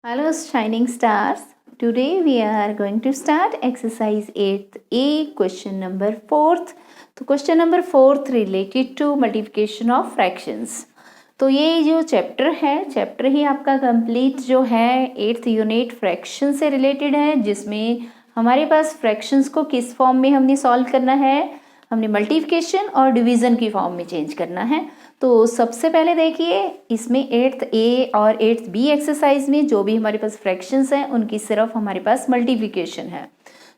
Hello shining stars. Today we are going to start exercise 8th A question number 4th. तो question number 4th related to multiplication of fractions. तो ये जो chapter ही आपका complete जो है 8th unit fraction से related है, जिसमें हमारे पास फ्रैक्शंस को किस फॉर्म में हमने सॉल्व करना है, हमने मल्टीप्लिकेशन और डिवीज़न की फॉर्म में चेंज करना है. तो सबसे पहले देखिए, इसमें 8th ए और 8th बी एक्सरसाइज में जो भी हमारे पास फ्रैक्शंस हैं उनकी सिर्फ हमारे पास मल्टीप्लिकेशन है.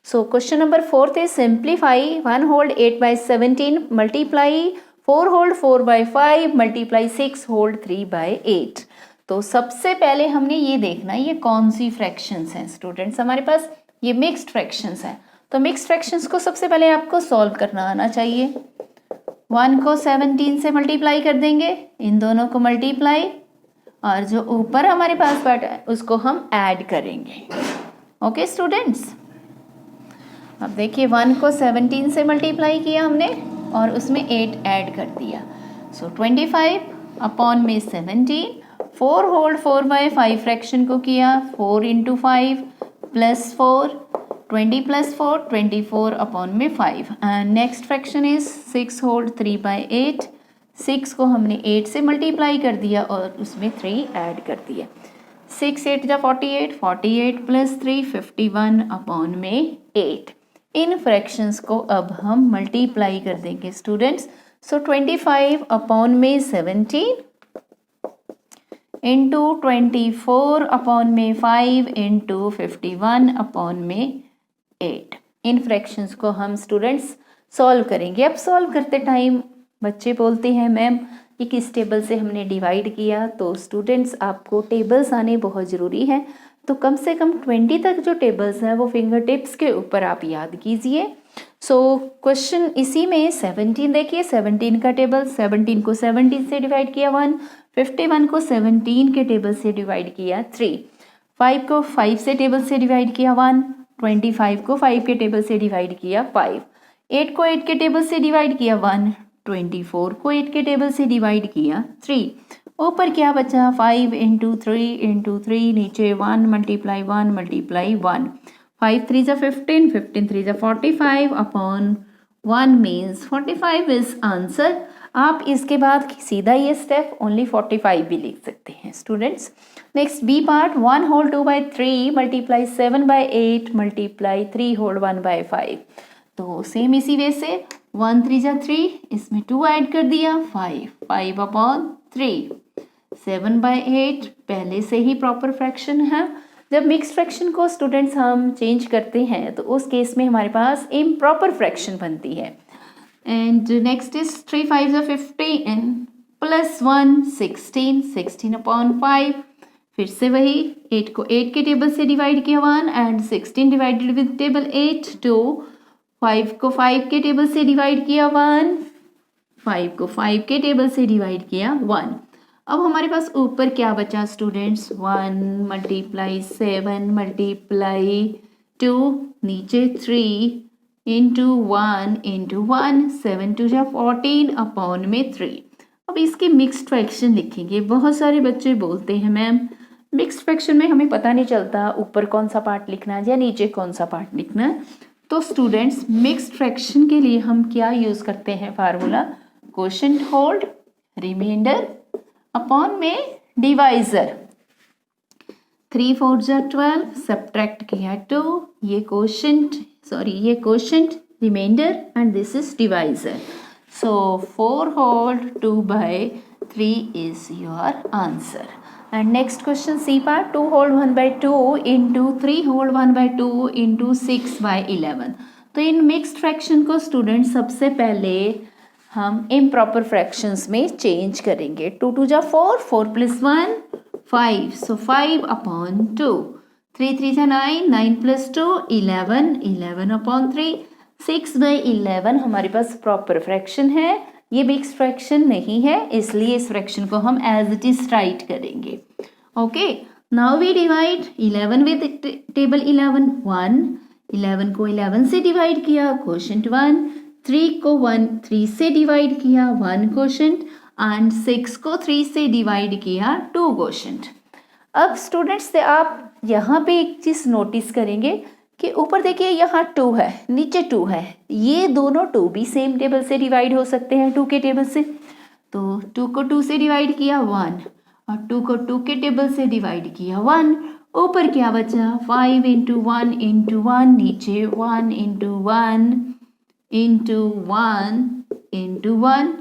सो क्वेश्चन नंबर 4th है simplify 1 hold 8/17 multiply 4 hold 4/5 multiply 6 hold 3/8. तो सबसे पहले हमने ये देखना है ये कौन सी फ्रैक्शंस हैं स्टूडेंट्स. हमारे पास ये मिक्स्ड फ्रैक्शंस हैं. तो मिक्स्ड फ्रैक्शंस को सबसे पहले आपको सॉल्व करना आना चाहिए. 1 को 17 से मल्टीप्लाई कर देंगे, इन दोनों को मल्टीप्लाई, और जो ऊपर हमारे पास बैठा है उसको हम ऐड करेंगे. ओके स्टूडेंट्स, अब देखिए 1 को 17 से मल्टीप्लाई किया हमने और उसमें 8 ऐड कर दिया. सो 25 अपॉन में 17, 4 होल्ड 4/5 फ्रैक्शन को किया, 4 इंटू 5 प्लस 4, 20 प्लस 4 24 अपॉन में 5. And next fraction is 6 hold 3/8. 6 को हमने 8 से मल्टीप्लाई कर दिया और उसमें 3 ऐड कर दिया. 6 8 जा 48, 48 प्लस 3 51 अपॉन में 8. इन फ्रैक्शंस को अब हम मल्टीप्लाई कर देंगे स्टूडेंट्स. सो 25 अपॉन में 17 इंटू 24 अपॉन में 5 इंटू 51 अपॉन में 8. इन फ्रैक्शंस को हम स्टूडेंट्स सॉल्व करेंगे. अब सॉल्व करते टाइम बच्चे बोलते हैं मैम ये किस टेबल से हमने डिवाइड किया. तो स्टूडेंट्स आपको टेबल्स आने बहुत ज़रूरी है. तो कम से कम 20 तक जो टेबल्स हैं वो फिंगर टिप्स के ऊपर आप याद कीजिए. सो क्वेश्चन इसी में 17 देखिए, 17 का टेबल, 17 को 17 से डिवाइड किया 1, 51 को 17 के टेबल से डिवाइड किया 3, 5 को 5 से टेबल से डिवाइड किया 1, 25 को 5 के टेबल से डिवाइड किया 5, 8 को 8 के टेबल से डिवाइड किया 1, 24 को 8 के टेबल से डिवाइड किया 3. ऊपर क्या बचा 5 इंटू 3 इंटू 3, नीचे 1 मल्टीप्लाई 1 मल्टीप्लाई 1. 5 3 जा 15, 15 3 जा 45 अपॉन 1 मीन्स 45 इज आंसर. आप इसके बाद सीधा ये स्टेप ओनली 45 भी लिख सकते हैं students. Next B part 1 whole 2/3 multiply 7/8 multiply 3 whole 1/5. तो सेम इसी वे से 1 3 जा 3, इसमें 2 ऐड कर दिया 5, 5 अपॉन 3, 7/8 पहले से ही प्रॉपर फ्रैक्शन है. जब मिक्स फ्रैक्शन को स्टूडेंट्स हम चेंज करते हैं तो उस केस में हमारे पास इम्प्रॉपर फ्रैक्शन बनती है. एंड नेक्स्ट इज 3 5 जा 15 प्लस 1 16, 16 अपॉन 5. फिर से वही 8 को 8 के टेबल से डिवाइड किया 1 एंड 16 डिवाइडेड विद टेबल 8 2, 5 को 5 के टेबल से डिवाइड किया 1, 5 को 5 के टेबल से डिवाइड किया 1. अब हमारे पास ऊपर क्या बचा स्टूडेंट्स 1 मल्टीप्लाई 7 मल्टीप्लाई 2, नीचे 3 इंटू 1 इंटू 1, 7 2 जा 14 अपॉन में 3. अब इसके मिक्स्ड फ्रैक्शन लिखेंगे. बहुत सारे बच्चे बोलते हैं मैम मिक्स्ड फ्रैक्शन में हमें पता नहीं चलता ऊपर कौन सा पार्ट लिखना है या नीचे कौन सा पार्ट लिखना है. तो स्टूडेंट्स मिक्स्ड फ्रैक्शन के लिए हम क्या यूज़ करते हैं formula, quotient whole remainder upon में डिवाइजर. 3 4 जा 12 सब्ट्रैक्ट किया 2, ये quotient remainder and this is divisor. So 4 whole 2/3 is your answer. And next question C part 2 hold 1/2 into 3 hold 1/2 into 6/11. तो इन मिक्स्ड फ्रैक्शन को student सबसे पहले हम improper fractions में चेंज करेंगे. 2 2 जा 4, 4 प्लस 1 5, सो 5 अपॉन 2, 3 3 जा 9, 9 प्लस 2 11, 11 अपॉन 3, 6/11 हमारे पास प्रॉपर फ्रैक्शन है. ये मिक्स फ्रैक्शन नहीं है, इसलिए इस फ्रैक्शन को हम एज इट इज राइट करेंगे. Okay, now we divide 11 with table 11 1, 11 को 11 से डिवाइड किया क्वोशिएंट 1, 3 को 3 से डिवाइड किया 1 क्वोशिएंट एंड 6 को 3 से डिवाइड किया 2 क्वोशिएंट. अब स्टूडेंट्स से आप यहाँ पे एक चीज़ नोटिस करेंगे कि ऊपर देखिए यहाँ 2 है, नीचे 2 है, ये दोनों 2 भी सेम टेबल से डिवाइड हो सकते हैं 2 के टेबल से। तो 2 को 2 से डिवाइड किया 1 और 2 को 2 के टेबल से डिवाइड किया 1। ऊपर क्या बचा 5 इंटू 1 इंटू 1, नीचे 1 इंटू 1 इंटू 1 इंटू 1।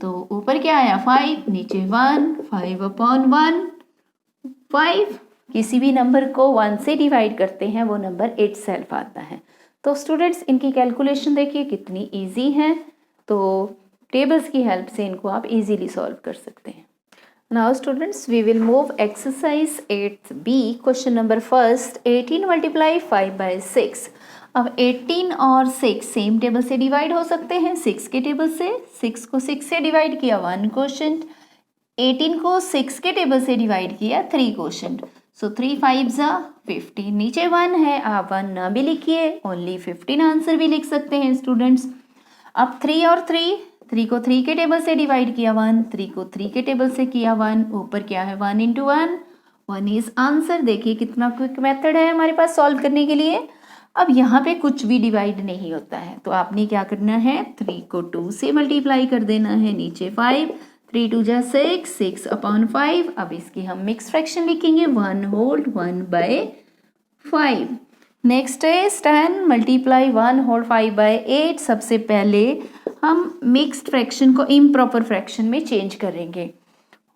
तो ऊपर क्या आया 5, नीचे 1, 5 अपॉन 1 5। किसी भी नंबर को 1 से डिवाइड करते हैं वो नंबर इटसेल्फ आता है। तो स्टूडेंट्स इनकी कैलकुलेशन देखिए कितनी इजी है, तो टेबल्स की हेल्प से इनको आप इजीली सॉल्व कर सकते हैं। Now students we will move exercise 8B question number first 18 multiply 5 by 6। अब 18 और 6 सेम टेबल से डिवाइड हो सकते हैं 6 के टेबल से। 6 को 6 से डिवाइड किया 1 क्वोशंट, 18 को 6 के टेबल से डिवाइड किया 3 क्वोशंट। सो 3 5 जा 15, नीचे 1 है, आप 1 ना भी लिखिए, ओनली 15 आंसर भी लिख सकते हैं स्टूडेंट्स। अब 3 और 3 को 3 के टेबल से डिवाइड किया 1, 3 को 3 के टेबल से किया 1, ऊपर क्या है 1 इंटू 1, 1 इज आंसर। देखिए कितना क्विक मेथड है हमारे पास सॉल्व करने के लिए। अब यहाँ पे कुछ भी डिवाइड नहीं होता है, तो आपने क्या करना है 3 को 2 से मल्टीप्लाई कर देना है, नीचे 5, 3 2 जा 6, 6 अपॉन 5। अब इसकी हम मिक्स फ्रैक्शन लिखेंगे 1 होल 1 बाय 5। नेक्स्ट है 10 मल्टीप्लाई 1 होल 5 बाय 8। सबसे पहले हम मिक्स्ड फ्रैक्शन को इम्प्रॉपर फ्रैक्शन में चेंज करेंगे।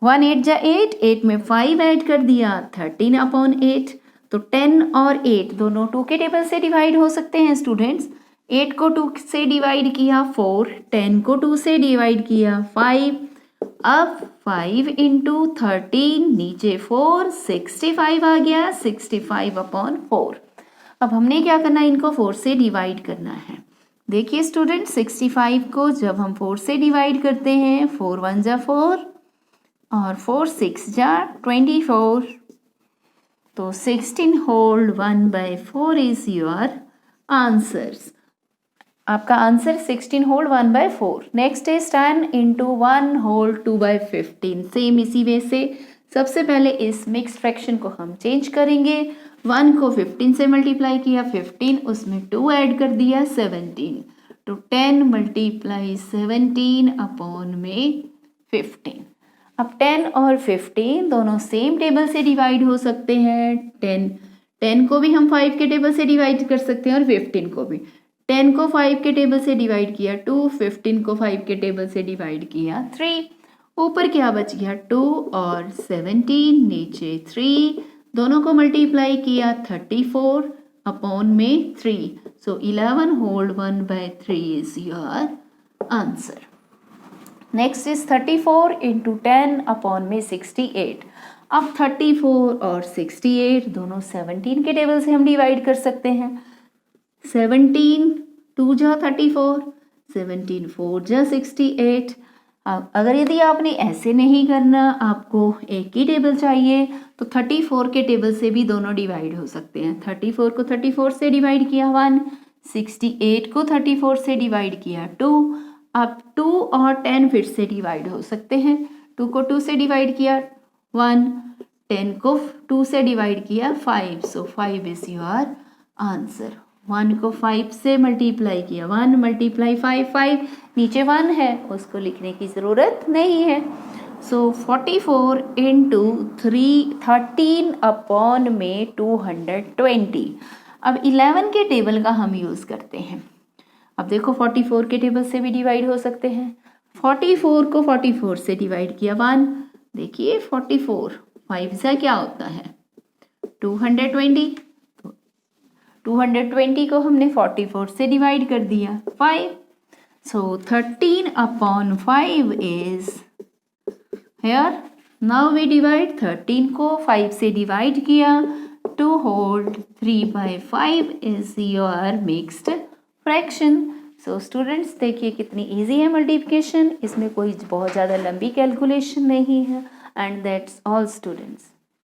1 8 जा 8, 8 में 5 ऐड कर दिया 13 अपॉन 8। तो 10 और 8 दोनों 2 के टेबल से डिवाइड हो सकते हैं स्टूडेंट्स। 8 को 2 से डिवाइड किया 4, 10 को 2 से डिवाइड किया 5। अब 5 इंटू 13, नीचे 4, 65 आ गया, 65 अपॉन 4। अब हमने क्या करना है, इनको 4 से डिवाइड करना है। देखिए स्टूडेंट 65 को जब हम 4 से डिवाइड करते हैं 4 1 जा 4 और 4 6 जा 24। तो 16 whole 1 by 4 is your answers. आपका answer 16 whole 1 by 4। Next is 10 into 1 whole 2 by 15। Same इसी वे से सबसे पहले इस मिक्स फ्रैक्शन को हम चेंज करेंगे। 1 को 15 से मल्टीप्लाई किया 15, उसमें 2 ऐड कर दिया 17। तो 10 मल्टीप्लाई 17 अपॉन में 15। अब 10 और 15 दोनों सेम टेबल से डिवाइड हो सकते हैं। 10 को भी हम 5 के टेबल से डिवाइड कर सकते हैं और 15 को भी। 10 को 5 के टेबल से डिवाइड किया 2, 15 को 5 के टेबल से डिवाइड किया 3। ऊपर क्या बच गया 2 और 17, नीचे 3, दोनों को मल्टीप्लाई किया 34 अपॉन में 3। So 11 whole 1 by 3 is your answer. Next is 34 into 10 upon में 68। अब 34 और 68 दोनों 17 के टेबल से हम डिवाइड कर सकते हैं। 17 2 जा 34, 17 4 जा 68। अगर यदि आपने ऐसे नहीं करना, आपको एक ही टेबल चाहिए, तो 34 के टेबल से भी दोनों डिवाइड हो सकते हैं। 34 को 34 से डिवाइड किया 1, 68 को 34 से डिवाइड किया 2। अब 2 और 10 फिर से डिवाइड हो सकते हैं। 2 को 2 से डिवाइड किया 1, 10 को 2 से डिवाइड किया 5। सो 5 इज योर आंसर। 1 को 5 से मल्टीप्लाई किया 1 मल्टीप्लाई 5, 5 नीचे 1 है, उसको लिखने की ज़रूरत नहीं है। सो 44 इंटू 13 अपॉन में 220। अब 11 के टेबल का हम यूज़ करते हैं। अब देखो 44 के टेबल से भी डिवाइड हो सकते हैं। 44 को 44 से डिवाइड किया 1, देखिए 44 5 से क्या होता है 220। 220 को हमने 44 से डिवाइड कर दिया 5। So 13 upon 5 is here. Now we divide 13 को 5 से डिवाइड किया 2 whole 3 by 5 is your mixed fraction. So students देखिए कितनी इजी है मल्टीप्लिकेशन, इसमें कोई बहुत ज़्यादा लंबी कैलकुलेशन नहीं है। And that's all students.